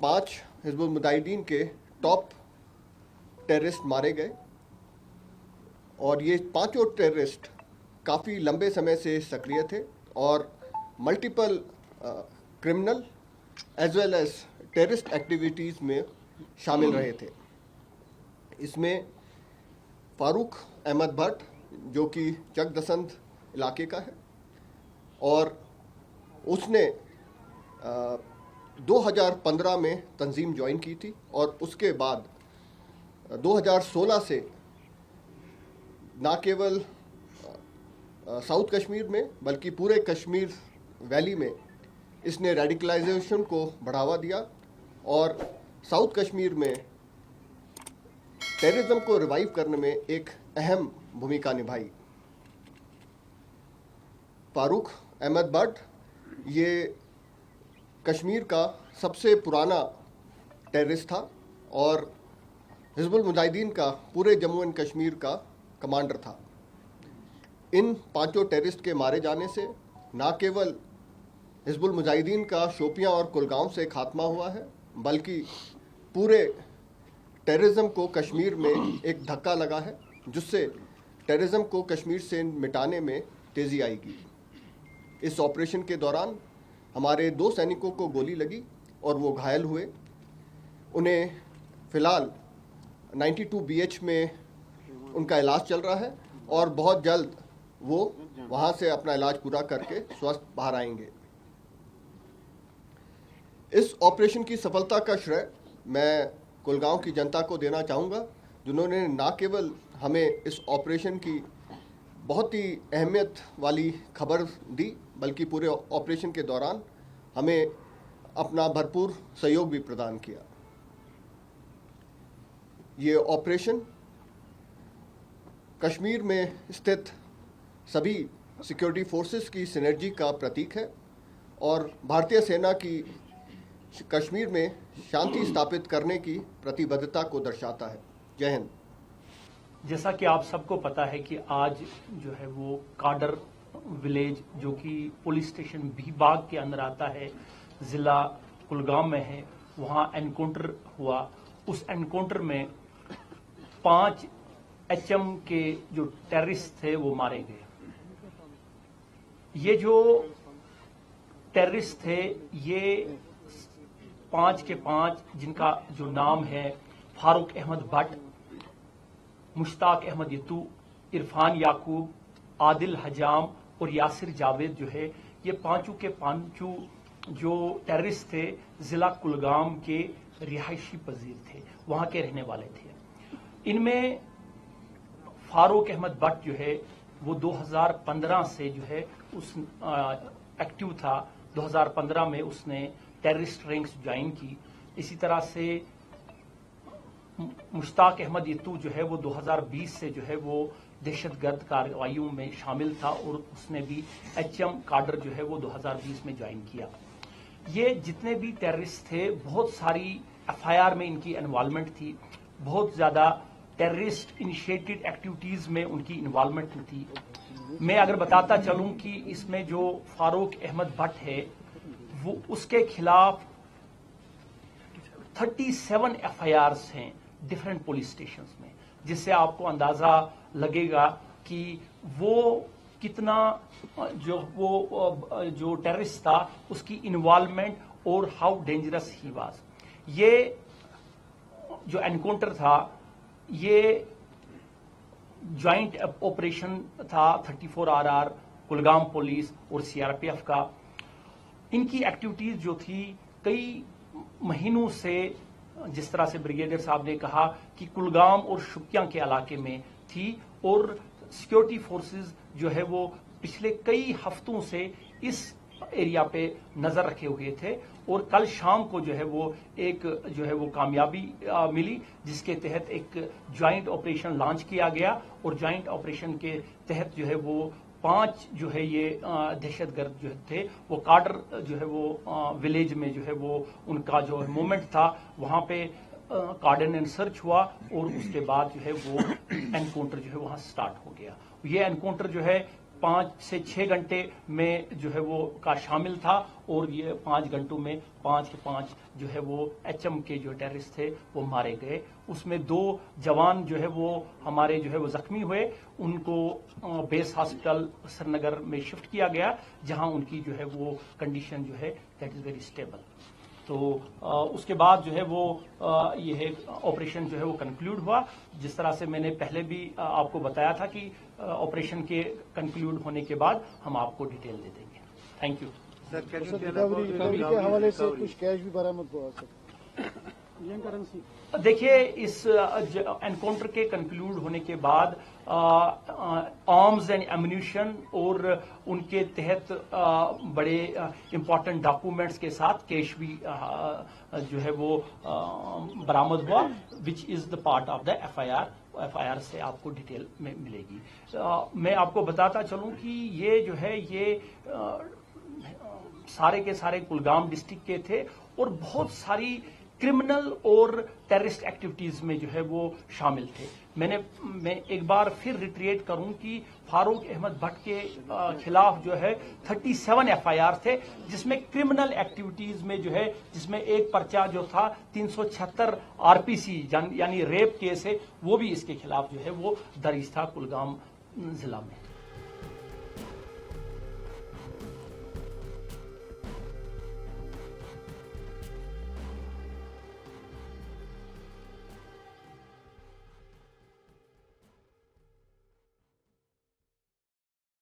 5 हिज़्बुल मुजाहिदीन के top terrorist मारे गए और ये पांचों टेररिस्ट काफ़ी लंबे समय से सक्रिय थे और multiple criminal as well as terrorist activities में शामिल रहे थे। इसमें फारूक अहमद भट्ट जो कि चकदसंत इलाके का है और उसने 2015 में तंजीम ज्वाइन की थी और उसके बाद 2016 से ना केवल साउथ कश्मीर में बल्कि पूरे कश्मीर वैली में इसने रेडिकलाइजेशन को बढ़ावा दिया और साउथ कश्मीर में टेररिज्म को रिवाइव करने में एक अहम भूमिका निभाई। फारूक अहमद भट्ट ये कश्मीर का सबसे पुराना टेररिस्ट था और हिज़्बुल मुजाहिदीन का पूरे जम्मू एंड कश्मीर का कमांडर था। इन पांचों टेररिस्ट के मारे जाने से ना केवल हिज़्बुल मुजाहिदीन का शोपियां और कुलगांव से खात्मा हुआ है बल्कि पूरे टेररिज्म को कश्मीर में एक धक्का लगा है जिससे टेररिज्म को कश्मीर से मिटाने में तेज़ी आएगी। इस ऑपरेशन के दौरान हमारे 2 सैनिकों को गोली लगी और वो घायल हुए। उन्हें फ़िलहाल 92 BH में उनका इलाज चल रहा है और बहुत जल्द वो वहाँ से अपना इलाज पूरा करके स्वस्थ बाहर आएंगे। इस ऑपरेशन की सफलता का श्रेय मैं कुलगांव की जनता को देना चाहूँगा जिन्होंने ना केवल हमें इस ऑपरेशन की बहुत ही अहमियत वाली खबर दी बल्कि पूरे ऑपरेशन के दौरान हमें अपना भरपूर सहयोग भी प्रदान किया। ये ऑपरेशन कश्मीर में स्थित सभी सिक्योरिटी फोर्सेस की सिनर्जी का प्रतीक है और भारतीय सेना की कश्मीर में शांति स्थापित करने की प्रतिबद्धता को दर्शाता है। जय हिंद। जैसा कि आप सबको पता है कि आज जो है वो काडर विलेज जो कि पुलिस स्टेशन भीबाग के अंदर आता है, जिला कुलगाम में है, वहां एनकाउंटर हुआ। उस एनकाउंटर में 5 HM के जो टेररिस्ट थे वो मारे गए। ये जो टेररिस्ट थे ये 5 के 5 जिनका जो नाम है फारूक अहमद भट्ट, मुश्ताक अहमद यतू, इरफान याकूब, आदिल हजाम और यासिर जावेद जो है, ये पांचों के पांचों जो टेररिस्ट थे जिला कुलगाम के रिहायशी पजीर थे, वहां के रहने वाले थे। इनमें फारूक अहमद भट्ट जो है वो 2015 से जो है उस एक्टिव था। 2015 में उसने टेररिस्ट रैंक्स ज्वाइन की। इसी तरह से मुश्ताक अहमद यतू जो है वो 2020 से जो है वो दहशतगर्द कार्रवाइयों में शामिल था और उसने भी HM काडर जो है वो 2020 में ज्वाइन किया। ये जितने भी टेररिस्ट थे बहुत सारी FIR में इनकी इन्वॉल्वमेंट थी, बहुत ज्यादा टेररिस्ट इनिशिएटेड एक्टिविटीज में उनकी इन्वॉल्वमेंट थी। मैं अगर बताता चलूं कि इसमें जो फारूक अहमद भट्ट है वो उसके खिलाफ 37 FIRs हैं डिफरेंट पुलिस स्टेशंस में, जिससे आपको अंदाजा लगेगा कि वो कितना जो टेररिस्ट था उसकी इन्वॉल्वमेंट और हाउ डेंजरस ही वाज। ये जो एनकाउंटर था ये ज्वाइंट ऑपरेशन था 34RR कुलगाम पुलिस और CRPF का। इनकी एक्टिविटीज जो थी कई महीनों से, जिस तरह से ब्रिगेडियर साहब ने कहा कि कुलगाम और शोपियां के इलाके में थी और सिक्योरिटी फोर्सेस जो है वो पिछले कई हफ्तों से इस एरिया पे नजर रखे हुए थे और कल शाम को जो है वो कामयाबी मिली, जिसके तहत एक ज्वाइंट ऑपरेशन लॉन्च किया गया और ज्वाइंट ऑपरेशन के तहत जो है वो 5 जो है ये दहशतगर्द जो थे वो काडर जो है वो विलेज में जो है वो उनका जो मूवमेंट था वहां पे कार्डन सर्च हुआ और उसके बाद जो है वो एनकाउंटर जो है वहां स्टार्ट हो गया। ये एनकाउंटर जो है 5 سے 6 گھنٹے میں جو ہے وہ کا شامل تھا، اور یہ 5 گھنٹوں میں 5 کے 5 جو ہے وہ HM کے جو ٹیررسٹ تھے وہ مارے گئے. اس میں 2 جوان جو ہے وہ ہمارے جو ہے وہ زخمی ہوئے. ان کو بیس ہاسپٹل سری نگر میں شفٹ کیا گیا، جہاں ان کی جو ہے وہ کنڈیشن جو ہے دیٹ از ویری اسٹیبل. تو اس کے بعد جو ہے وہ یہ آپریشن جو ہے وہ کنکلوڈ ہوا. جس طرح سے میں نے پہلے بھی آپ کو بتایا تھا کہ آپریشن کے کنکلوڈ ہونے کے بعد ہم آپ کو ڈیٹیل دے دیں گے. Thank you. ریکوری کے حوالے سے کچھ کیش بھی برآمد ہوا سر؟ دیکھیے، اس انکاؤنٹر کے کنکلوڈ ہونے کے بعد آرمز اینڈ ایمونیشن اور ان کے تحت بڑے امپورٹنٹ ڈاکومنٹس کے ساتھ کیش بھی جو ہے وہ برآمد ہوا، which is the part of the FIR سے آپ کو ڈیٹیل میں ملے گی. میں آپ کو بتاتا چلوں کہ یہ جو ہے یہ سارے کے سارے کلگام ڈسٹرکٹ کے تھے، اور بہت ساری کرمنل اور ٹیررسٹ ایکٹیویٹیز میں جو ہے وہ شامل تھے. میں ایک بار پھر ریٹریٹ کروں کہ فاروق احمد بٹ کے خلاف جو ہے 37 FIR تھے، جس میں کرمنل ایکٹیویٹیز میں جو ہے جس میں ایک پرچہ جو تھا 376 RPC یعنی ریپ کیس ہے، وہ بھی اس کے خلاف جو ہے وہ درج تھا کلگام ضلع میں.